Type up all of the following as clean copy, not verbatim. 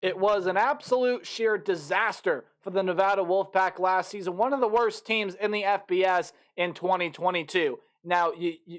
It was an absolute sheer disaster for the Nevada Wolfpack last season, one of the worst teams in the FBS in 2022. Now,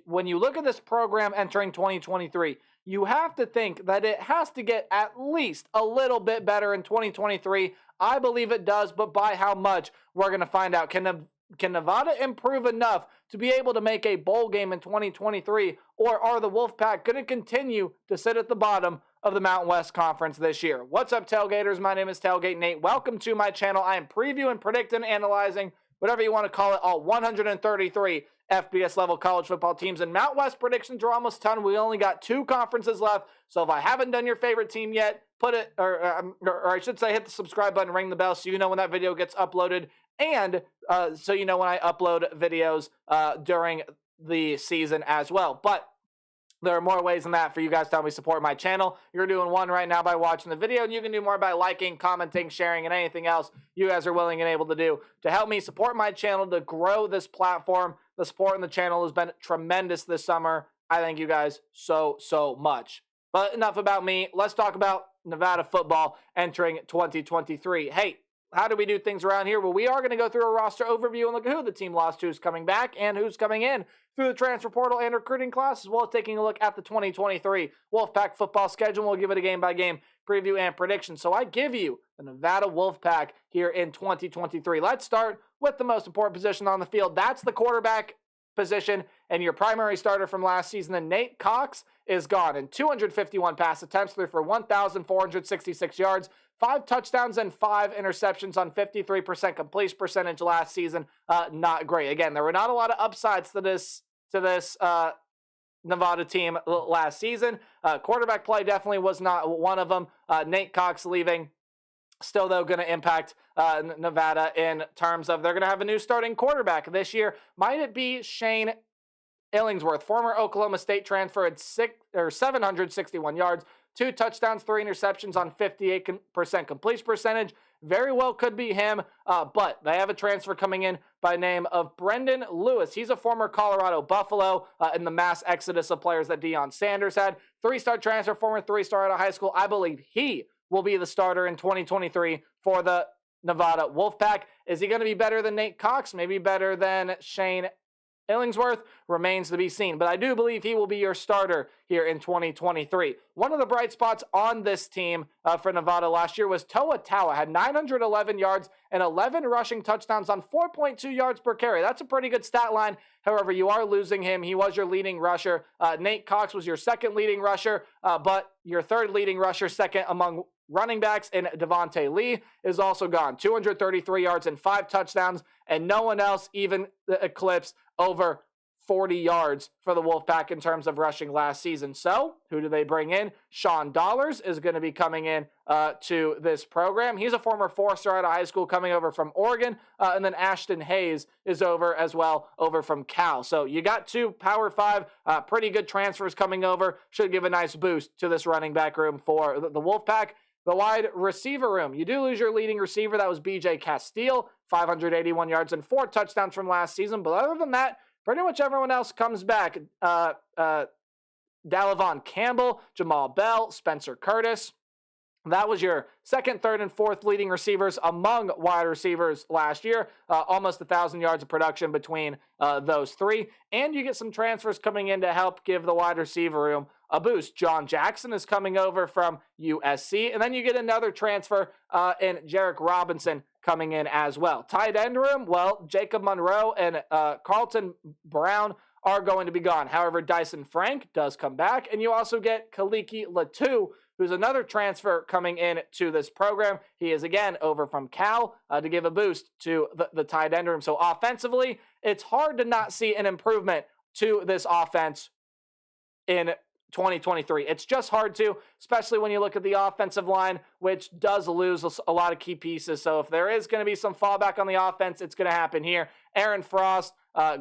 when you look at this program entering 2023, you have to think that it has to get at least a little bit better in 2023. I believe it does, but by how much, we're going to find out. Can Nevada improve enough to be able to make a bowl game in 2023, or are the Wolfpack going to continue to sit at the bottom of the Mountain West Conference this year? What's up, Tailgaters? My name is Tailgate Nate. Welcome to my channel. I am previewing, predicting, analyzing, whatever you want to call it, all 133 FBS level college football teams. And Mountain West predictions are almost done. We only got 2 conferences left. So if I haven't done your favorite team yet, put it, or I should say, hit the subscribe button, ring the bell so you know when that video gets uploaded. And so you know when I upload videos during the season as well. But there are more ways than that for you guys to help me support my channel. You're doing one right now by watching the video, and you can do more by liking, commenting, sharing, and anything else you guys are willing and able to do to help me support my channel, to grow this platform. The support in the channel has been tremendous this summer. I thank you guys so much. But enough about me. Let's talk about Nevada football entering 2023. Hey, how do we do things around here? Well, we are going to go through a roster overview and look at who the team lost to, who's coming back, and who's coming in through the transfer portal and recruiting class, as well as taking a look at the 2023 Wolfpack football schedule. We'll give it a game-by-game preview and prediction. So I give you the Nevada Wolfpack here in 2023. Let's start with the most important position on the field. That's the quarterback position, and your primary starter from last season, and Nate Cox, is gone. And 251 pass attempts, threw for 1,466 yards, 5 touchdowns and 5 interceptions on 53% completion percentage last season. Not great. Again, there were not a lot of upsides to this Nevada team last season. Quarterback play definitely was not one of them. Nate Cox leaving, still though going to impact Nevada in terms of they're going to have a new starting quarterback this year. Might it be Shane Illingsworth, former Oklahoma State transfer, at 761 yards, 2 touchdowns, 3 interceptions on 58% completion percentage. Very well could be him, but they have a transfer coming in by name of Brendan Lewis. He's a former Colorado Buffalo in the mass exodus of players that Deion Sanders had. 3-star transfer, former 3-star out of high school. I believe he will be the starter in 2023 for the Nevada Wolfpack. Is he going to be better than Nate Cox? Maybe better than Shane Illingsworth? Remains to be seen, but I do believe he will be your starter here in 2023. One of the bright spots on this team for Nevada last year was Toa Taua. Had 911 yards and 11 rushing touchdowns on 4.2 yards per carry. That's a pretty good stat line. However, you are losing him. He was your leading rusher. Nate Cox was your second leading rusher, but your third leading rusher, second among running backs, and Devontae Lee is also gone. 233 yards and 5 touchdowns, and no one else even eclipsed over 40 yards for the Wolfpack in terms of rushing last season. So, who do they bring in? Sean Dollars is going to be coming in to this program. He's a former 4-star out of high school coming over from Oregon. And then Ashton Hayes is over as well, over from Cal. So, you got 2 Power 5 pretty good transfers coming over. Should give a nice boost to this running back room for the Wolfpack. The wide receiver room. You do lose your leading receiver. That was BJ Castile, 581 yards and 4 touchdowns from last season. But other than that, pretty much everyone else comes back. Dallavon Campbell, Jamal Bell, Spencer Curtis. That was your second, third, and fourth leading receivers among wide receivers last year. Almost 1,000 yards of production between those 3. And you get some transfers coming in to help give the wide receiver room a boost. John Jackson is coming over from USC. And then you get another transfer in Jarek Robinson coming in as well. Tight end room, well, Jacob Monroe and Carlton Brown are going to be gone. However, Dyson Frank does come back. And you also get Kaliki Latu, who's another transfer coming in to this program. He is, again, over from Cal to give a boost to the tight end room. So offensively, it's hard to not see an improvement to this offense in 2023. It's just hard to, especially when you look at the offensive line, which does lose a lot of key pieces. So if there is going to be some fallback on the offense, it's going to happen here. Aaron Frost,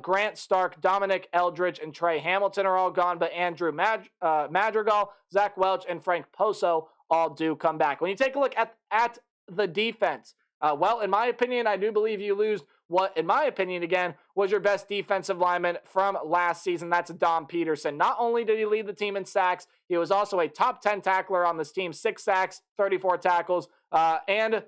Grant Stark, Dominic Eldridge, and Trey Hamilton are all gone, but Andrew Madrigal, Zach Welch, and Frank Poso all do come back. When you take a look at the defense Well, in my opinion, I do believe you lose what, in my opinion, again, was your best defensive lineman from last season. That's Dom Peterson. Not only did he lead the team in sacks, he was also a top 10 tackler on this team, 6 sacks, 34 tackles, and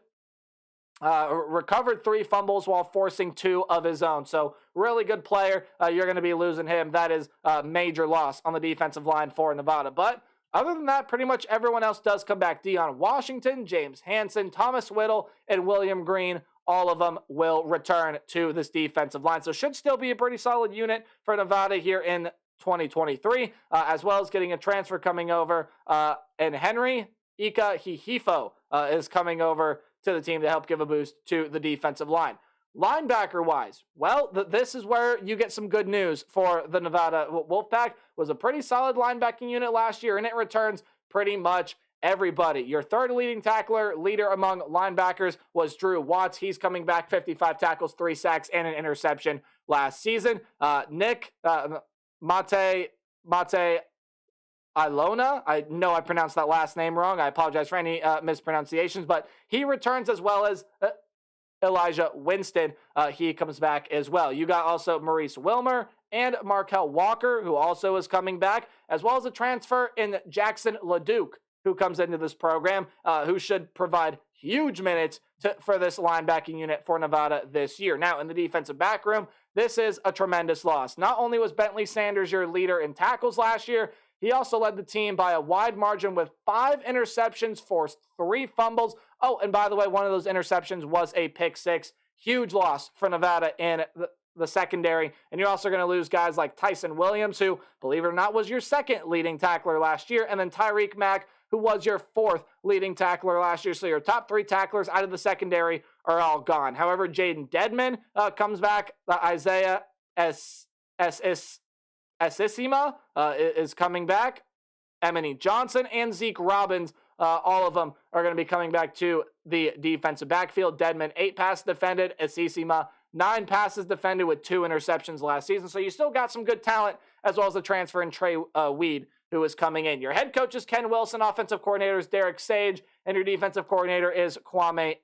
recovered 3 fumbles while forcing 2 of his own. So really good player. You're going to be losing him. That is a major loss on the defensive line for Nevada. But other than that, pretty much everyone else does come back. Deion Washington, James Hansen, Thomas Whittle, and William Green. All of them will return to this defensive line. So should still be a pretty solid unit for Nevada here in 2023, as well as getting a transfer coming over. And Henry Ika Hihifo is coming over to the team to help give a boost to the defensive line. Linebacker-wise, well, this is where you get some good news for the Nevada Wolfpack. Was a pretty solid linebacking unit last year, and it returns pretty much everybody. Your third leading tackler, leader among linebackers, was Drew Watts. He's coming back, 55 tackles, 3 sacks, and an interception last season. Nick Mate Ilona, I know I pronounced that last name wrong. I apologize for any mispronunciations, but he returns, as well as Elijah Winston. He comes back as well. You got also Maurice Wilmer and Markel Walker, who also is coming back, as well as a transfer in Jackson LeDuc, who comes into this program, who should provide huge minutes for this linebacking unit for Nevada this year. Now, in the defensive back room, this is a tremendous loss. Not only was Bentley Sanders your leader in tackles last year, he also led the team by a wide margin with 5 interceptions, forced 3 fumbles. Oh, and by the way, one of those interceptions was a pick 6. Huge loss for Nevada in the secondary. And you're also going to lose guys like Tyson Williams, who, believe it or not, was your second leading tackler last year, and then Tyreek Mack, who was your 4th leading tackler last year. So your top 3 tacklers out of the secondary are all gone. However, Jaden Dedman comes back. Isaiah Esisima is coming back. Emily Johnson and Zeke Robbins, all of them are going to be coming back to the defensive backfield. Dedman, 8 passes defended. Esisima, 9 passes defended with 2 interceptions last season. So you still got some good talent, as well as the transfer in Trey Weed, who is coming in. Your head coach is Ken Wilson, offensive coordinator is Derek Sage, and your defensive coordinator is Kwame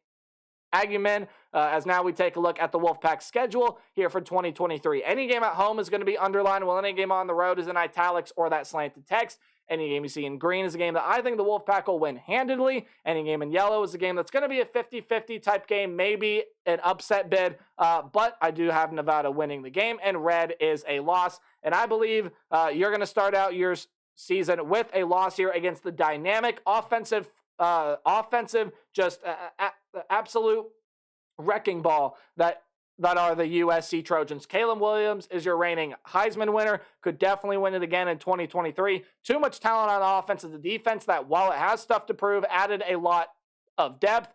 Aguiman. As now we take a look at the Wolfpack schedule here for 2023. Any game at home is going to be underlined, while any game on the road is in italics or that slanted text. Any game you see in green is a game that I think the Wolfpack will win handedly. Any game in yellow is a game that's going to be a 50-50 type game, maybe an upset bid, but I do have Nevada winning the game, and red is a loss. And I believe you're going to start out your season with a loss here against the dynamic offensive, just absolute wrecking ball that are the USC Trojans. Caleb Williams is your reigning Heisman winner, could definitely win it again in 2023. Too much talent on offense. It's a defense that, while it has stuff to prove, added a lot of depth.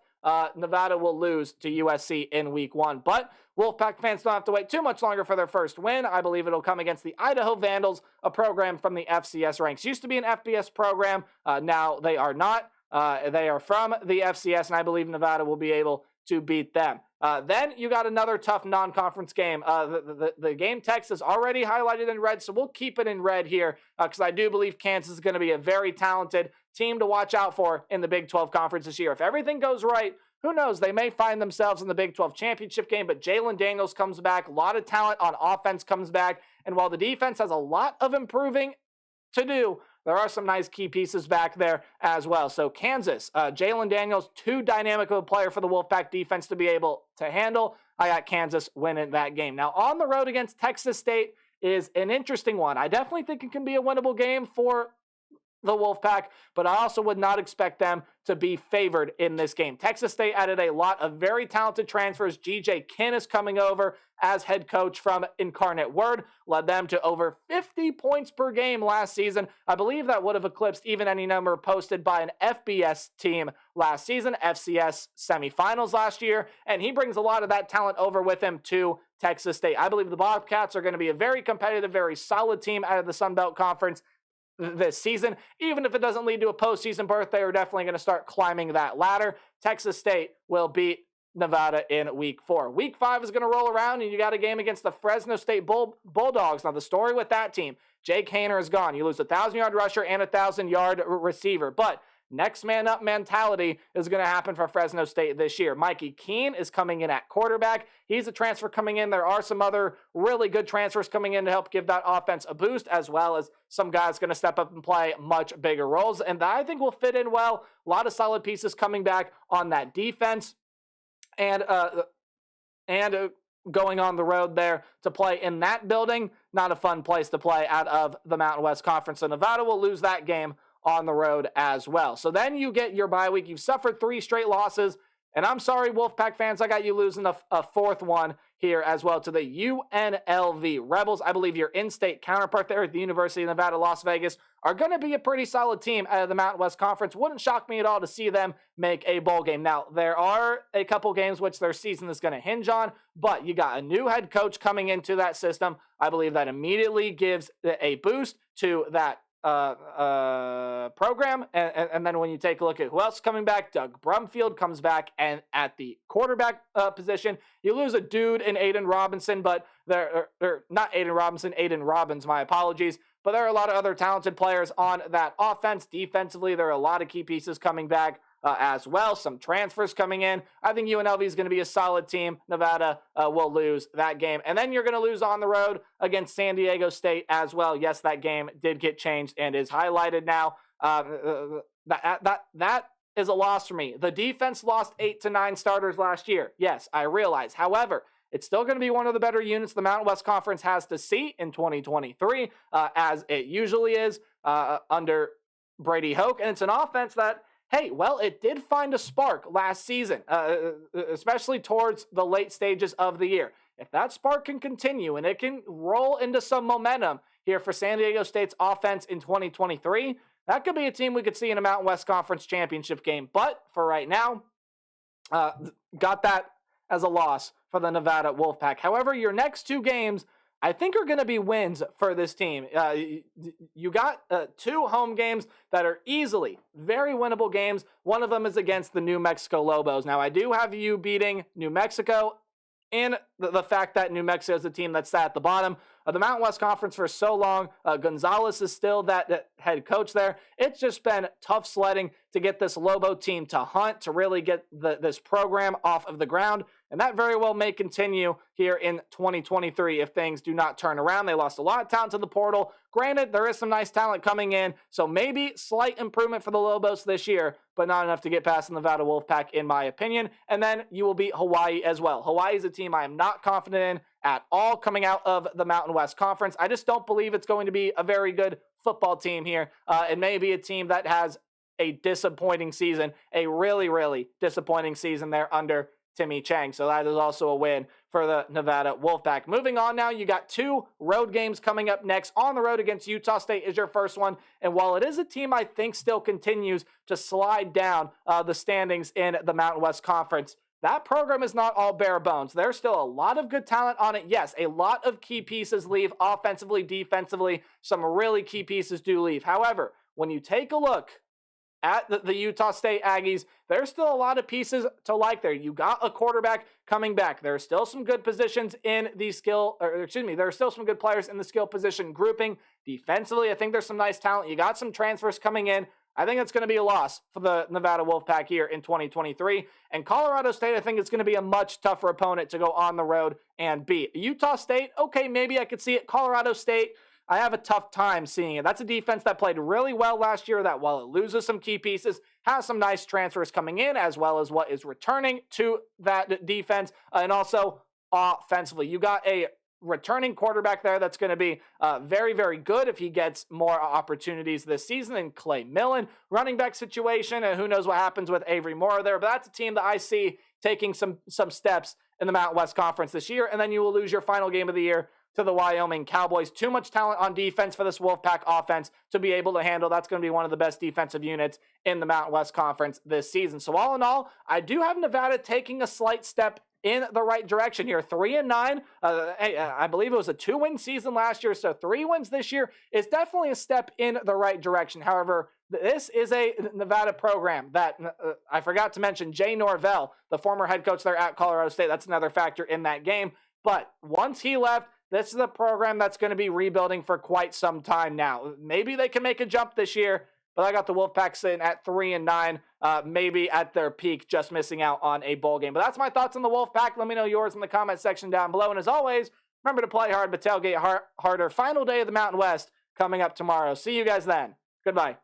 Nevada will lose to USC in week 1, but Wolfpack fans don't have to wait too much longer for their first win. I believe it'll come against the Idaho Vandals, a program from the FCS ranks. Used to be an FBS program. Now they are not. They are from the FCS, and I believe Nevada will be able to beat them. Then you got another tough non-conference game. The game text is already highlighted in red, so we'll keep it in red here because I do believe Kansas is going to be a very talented team to watch out for in the Big 12 Conference this year. If everything goes right, who knows? They may find themselves in the Big 12 championship game, but Jalen Daniels comes back. A lot of talent on offense comes back. And while the defense has a lot of improving to do, there are some nice key pieces back there as well. So Kansas, Jalen Daniels, too dynamic of a player for the Wolfpack defense to be able to handle. I got Kansas winning that game. Now, on the road against Texas State is an interesting one. I definitely think it can be a winnable game for the Wolfpack, but I also would not expect them to be favored in this game. Texas State added a lot of very talented transfers. G.J. Kinn is coming over as head coach from Incarnate Word, led them to over 50 points per game last season. I believe that would have eclipsed even any number posted by an FBS team last season, FCS semifinals last year, and he brings a lot of that talent over with him to Texas State. I believe the Bobcats are going to be a very competitive, very solid team out of the Sun Belt Conference this season. Even if it doesn't lead to a postseason berth, they are definitely going to start climbing that ladder. Texas State will beat Nevada in week 4. Week 5 is going to roll around, and you got a game against the Fresno State Bulldogs. Now, the story with that team, Jake Haener is gone. You lose a 1,000-yard rusher and a 1,000-yard receiver. But next man up mentality is going to happen for Fresno State this year. Mikey Keene is coming in at quarterback. He's a transfer coming in. There are some other really good transfers coming in to help give that offense a boost, as well as some guys going to step up and play much bigger roles. And that I think will fit in well. A lot of solid pieces coming back on that defense. And going on the road there to play in that building, not a fun place to play out of the Mountain West Conference. So Nevada will lose that game on the road as well. So then you get your bye week. You've suffered 3 straight losses. And I'm sorry, Wolfpack fans, I got you losing a fourth one here as well to the UNLV Rebels. I believe your in-state counterpart there at the University of Nevada, Las Vegas, are going to be a pretty solid team out of the Mountain West Conference. Wouldn't shock me at all to see them make a bowl game. Now, there are a couple games which their season is going to hinge on, but you got a new head coach coming into that system. I believe that immediately gives a boost to that program. And then when you take a look at who else is coming back, Doug Brumfield comes back, and at the quarterback position, you lose a dude in Aiden Robinson, but they're not Aiden Robinson, Aiden Robbins, my apologies. But there are a lot of other talented players on that offense. Defensively, there are a lot of key pieces coming back as well. Some transfers coming in. I think UNLV is going to be a solid team. Nevada will lose that game. And then you're going to lose on the road against San Diego State as well. Yes, that game did get changed and is highlighted now. That is a loss for me. The defense lost 8 to 9 starters last year. Yes, I realize. However, it's still going to be one of the better units the Mountain West Conference has to see in 2023, as it usually is under Brady Hoke. And it's an offense that, hey, well, it did find a spark last season, especially towards the late stages of the year. If that spark can continue and it can roll into some momentum here for San Diego State's offense in 2023, that could be a team we could see in a Mountain West Conference championship game. But for right now, got that as a loss for the Nevada Wolfpack. However, your next 2 games, I think, are going to be wins for this team. You got 2 home games that are easily very winnable games. One of them is against the New Mexico Lobos. Now, I do have you beating New Mexico in the fact that New Mexico is the team that's sat at the bottom of the Mountain West Conference for so long. Gonzalez is still that head coach there. It's just been tough sledding to get this Lobo team to hunt, to really get this program off of the ground. And that very well may continue here in 2023 if things do not turn around. They lost a lot of talent to the portal. Granted, there is some nice talent coming in, so maybe slight improvement for the Lobos this year, but not enough to get past the Nevada Wolfpack, in my opinion. And then you will beat Hawaii as well. Hawaii is a team I am not confident in at all coming out of the Mountain West Conference. I just don't believe it's going to be a very good football team here. It may be a team that has a disappointing season, a really, really disappointing season there under Timmy Chang. So that is also a win for the Nevada Wolfpack. Moving on now, you got 2 road games coming up next. On the road against Utah State is your first one. And while it is a team I think still continues to slide down the standings in the Mountain West Conference, that program is not all bare bones. There's still a lot of good talent on it. Yes, a lot of key pieces leave offensively, defensively. Some really key pieces do leave. However, when you take a look at the Utah State Aggies, there's still a lot of pieces to like there. You got a quarterback coming back. There are still some good positions in the there are still some good players in the skill position grouping. Defensively, I think there's some nice talent. You got some transfers coming in. I think it's going to be a loss for the Nevada Wolfpack here in 2023. And Colorado State, I think it's going to be a much tougher opponent to go on the road and beat. Utah State, okay, maybe I could see it. Colorado State, I have a tough time seeing it. That's a defense that played really well last year, that while it loses some key pieces, has some nice transfers coming in, as well as what is returning to that defense. And also offensively, you got a returning quarterback there that's going to be very, very good if he gets more opportunities this season. And Clay Millen, running back situation, and who knows what happens with Avery Moore there. But that's a team that I see taking some steps in the Mountain West Conference this year. And then you will lose your final game of the year to the Wyoming Cowboys. Too much talent on defense for this Wolfpack offense to be able to handle. That's going to be one of the best defensive units in the Mountain West Conference this season. So all in all, I do have Nevada taking a slight step in the right direction here. 3-9. I believe it was a 2-win season last year, so 3 wins this year is definitely a step in the right direction. However, this is a Nevada program that I forgot to mention Jay Norvell, the former head coach there at Colorado State. That's another factor in that game. But once he left, this is a program that's going to be rebuilding for quite some time now. Maybe they can make a jump this year. but I got the Wolfpack sitting at 3-9, maybe at their peak, just missing out on a bowl game. But that's my thoughts on the Wolfpack. Let me know yours in the comment section down below. And as always, remember to play hard, but tailgate harder. Final day of the Mountain West coming up tomorrow. See you guys then. Goodbye.